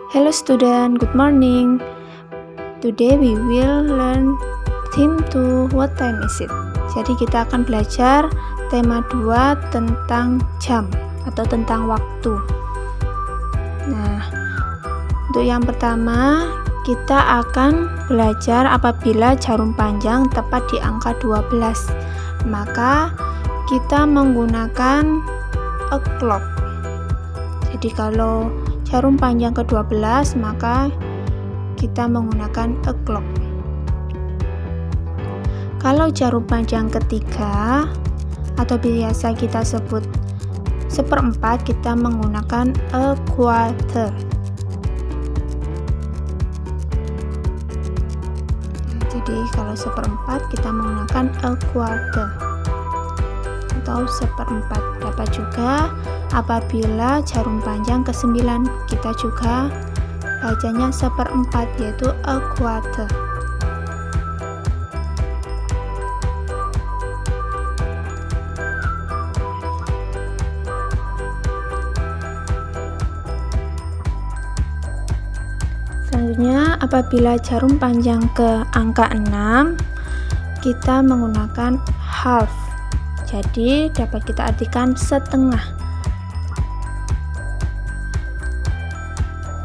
Hello student, good morning. Today we will learn theme 2, what time is it? Jadi kita akan belajar tema 2 tentang jam atau tentang waktu. Nah, untuk yang pertama kita akan belajar apabila jarum panjang tepat di angka 12. Maka kita menggunakan a clock. Jadi kalau jarum panjang ke-12 maka kita menggunakan a clock. Kalau jarum panjang ketiga atau biasa kita sebut seperempat, kita menggunakan a quarter. Jadi kalau seperempat kita menggunakan a quarter atau seperempat. Dapat juga apabila jarum panjang ke-9 kita juga bacanya seperempat, yaitu a quarter. Selanjutnya apabila jarum panjang ke angka 6 kita menggunakan half. Jadi dapat kita artikan setengah.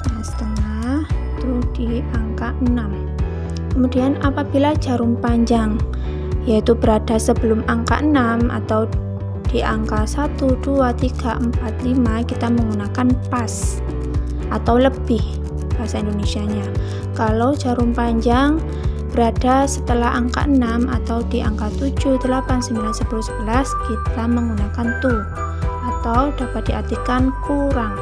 Nah, setengah itu di angka 6. Kemudian apabila jarum panjang yaitu berada sebelum angka 6 atau di angka 1, 2, 3, 4, 5 kita menggunakan pas atau lebih bahasa Indonesianya. Kalau jarum panjang berada setelah angka 6 atau di angka 7, 8, 9, 10, 11 kita menggunakan to atau dapat diartikan kurang.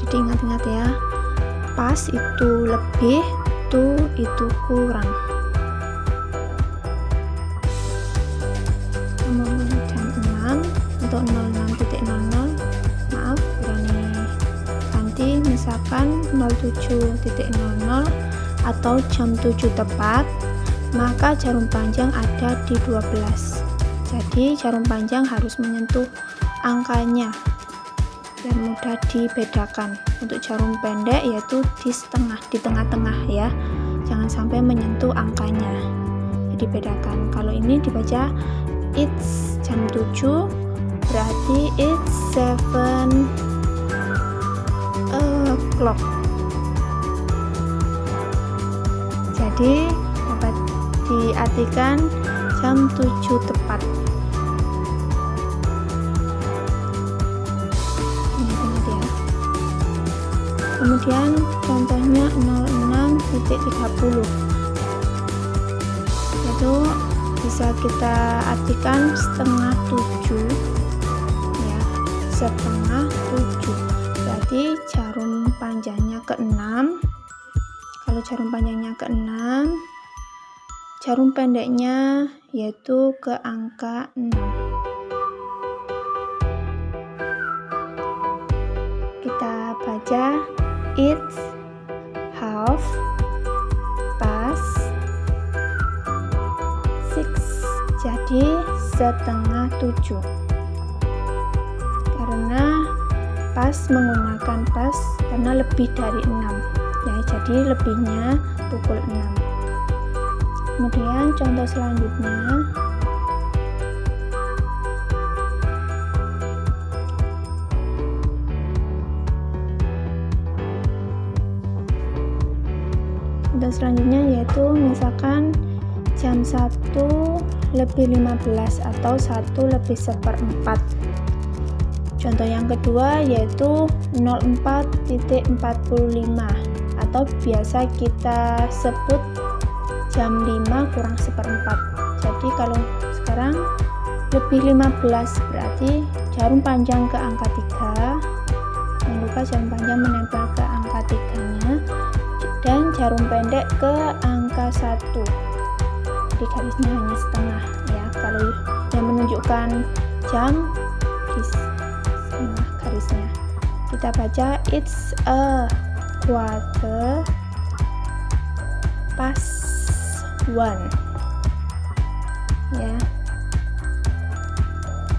Jadi ingat-ingat ya, pas itu lebih, to itu kurang. Untuk 06.00 maaf berani ganti misalkan 07.00 atau jam 7 tepat, maka jarum panjang ada di 12. Jadi jarum panjang harus menyentuh angkanya biar mudah dibedakan. Untuk jarum pendek yaitu di setengah, di tengah-tengah ya, jangan sampai menyentuh angkanya, jadi bedakan. Kalau ini dibaca it's jam 7 berarti it's 7 o'clock. Jadi dapat diartikan jam 7 tepat. Ingat ya. Kemudian contohnya 06.30 itu bisa kita artikan setengah 7 ya, setengah 7 berarti jarum panjangnya ke-6. Kalau jarum panjangnya ke-6, jarum pendeknya yaitu ke angka 6. Kita baca it's half past 6, jadi setengah 7. Karena pas menggunakan pas karena lebih dari 6 ya, jadi lebihnya pukul 6. Kemudian contoh selanjutnya yaitu misalkan jam 1:15 atau 1:1/4. Contoh yang kedua yaitu 04.45 atau biasa kita sebut jam 5:4. Jadi kalau sekarang lebih 15 berarti jarum panjang ke angka 3. Jangan lupa jarum panjang menempel ke angka 3-nya dan jarum pendek ke angka 1. Di garisnya hanya setengah ya, kalau yang menunjukkan jam di setengah garisnya. Kita baca it's a quarter past 1 ya,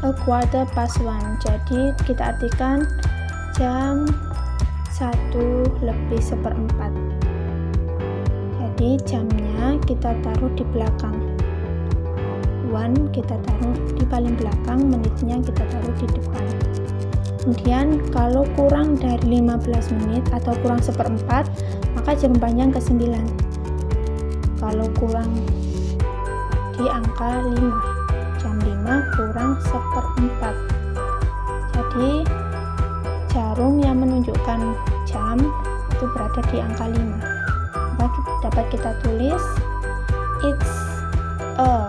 a quarter past 1. Jadi kita artikan jam 1:04. Jadi jamnya kita taruh di belakang, 1 kita taruh di paling belakang, menitnya kita taruh di depan. Kemudian kalau kurang dari 15 menit atau kurang 1/4, maka jarum panjang ke 9. Kalau kurang di angka 5, jam 5 kurang 1/4. Jadi jarum yang menunjukkan jam itu berada di angka 5. Maka dapat kita tulis it's a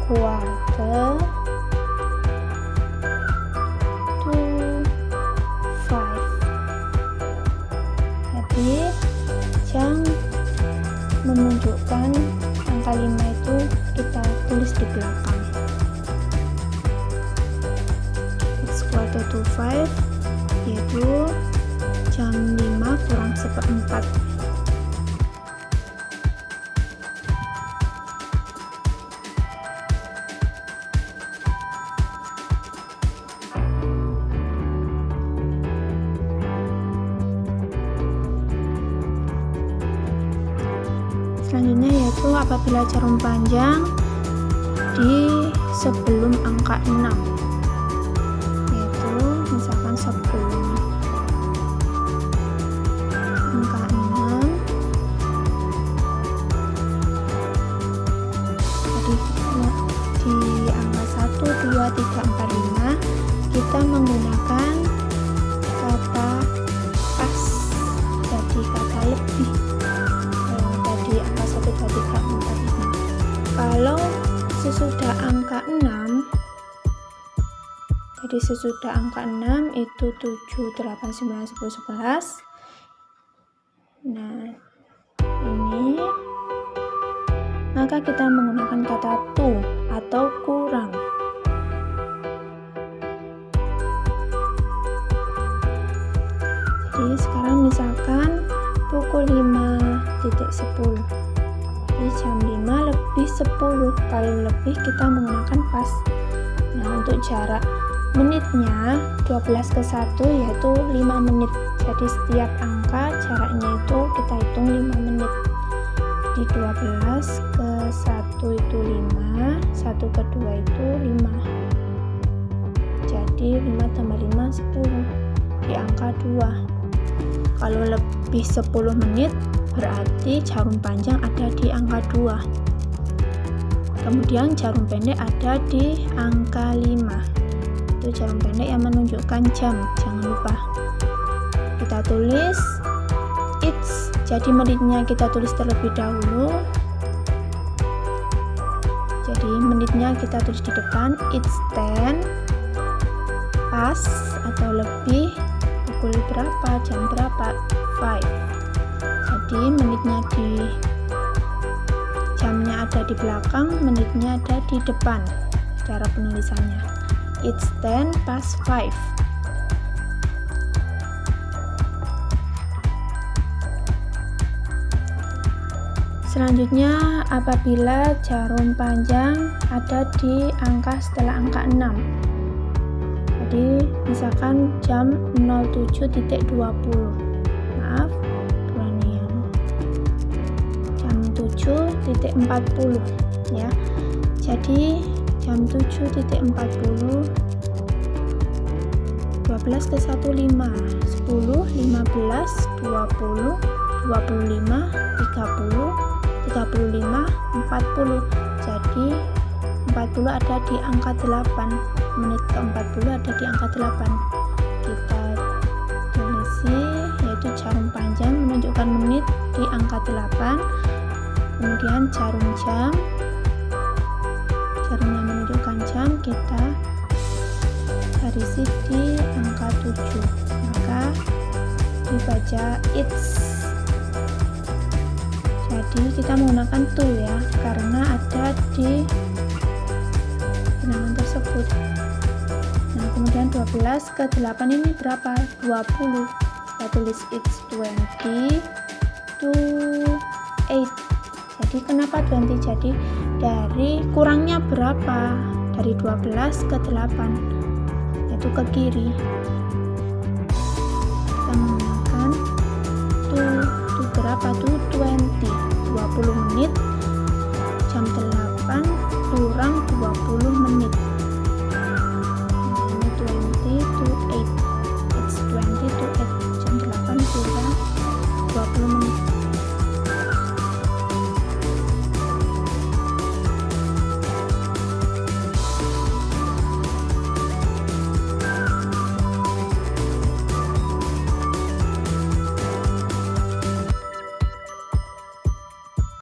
quarter to 5. Jadi jam menunjukkan angka 5 itu kita tulis di belakang. It's quarter to 5, yaitu jam 5 kurang 1/4. Selanjutnya yaitu apabila jarum panjang di sebelum angka 6, yaitu misalkan sebelum angka 6. Jadi di angka 1, 2, 3, 4, 5 kita menggunakan kata pas, jadi kata lebih. Kalau sesudah angka 6, jadi sesudah angka 6 itu 7, 8, 9, 10, 11. Nah, ini maka kita menggunakan kata to atau kurang. Jadi sekarang misalkan pukul 5:10. Jadi jam 5 lebih 10. Kalau lebih kita menggunakan pas. Nah, untuk jarak menitnya 12 ke 1 yaitu 5 menit. Jadi setiap angka jaraknya itu kita hitung 5 menit. Di 12 ke 1 itu 5, 1 ke 2 itu 5. Jadi 5 tambah 5 10 di angka 2. Kalau lebih 10 menit berarti jarum panjang ada di angka 2. Kemudian jarum pendek ada di angka 5. Itu jarum pendek yang menunjukkan jam, jangan lupa. Kita tulis it's, jadi menitnya kita tulis terlebih dahulu. Jadi menitnya kita tulis di depan, it's 10 pas atau lebih pukul berapa, jam berapa, 5. Jadi menitnya di jamnya ada di belakang, menitnya ada di depan. Cara penulisannya it's 10 past 5. Selanjutnya apabila jarum panjang ada di angka setelah angka 6. Jadi misalkan jam 07.20. Maaf, jam 7.40 ya. Jadi jam 7.40, 12 ke 1 5, 10, 15, 20, 25, 30, 35, 40. Jadi 40 ada di angka 8, menit ke 40 ada di angka 8. Kita tulisi yaitu jarum panjang menunjukkan menit di angka 8. Kemudian jarum jam, jarum yang menunjukkan jam kita garisi di angka 7, maka dibaca it's. Jadi kita menggunakan to ya, karena ada di bilangan tersebut. Nah, kemudian 12 ke 8 ini berapa? 20. Kita tulis it's 20 to 8. Jadi kenapa 20? Jadi dari kurangnya berapa? Dari 12 ke 8, yaitu ke kiri. Kita menggunakan to berapa tuh? 20 menit, jam 8 kurang 20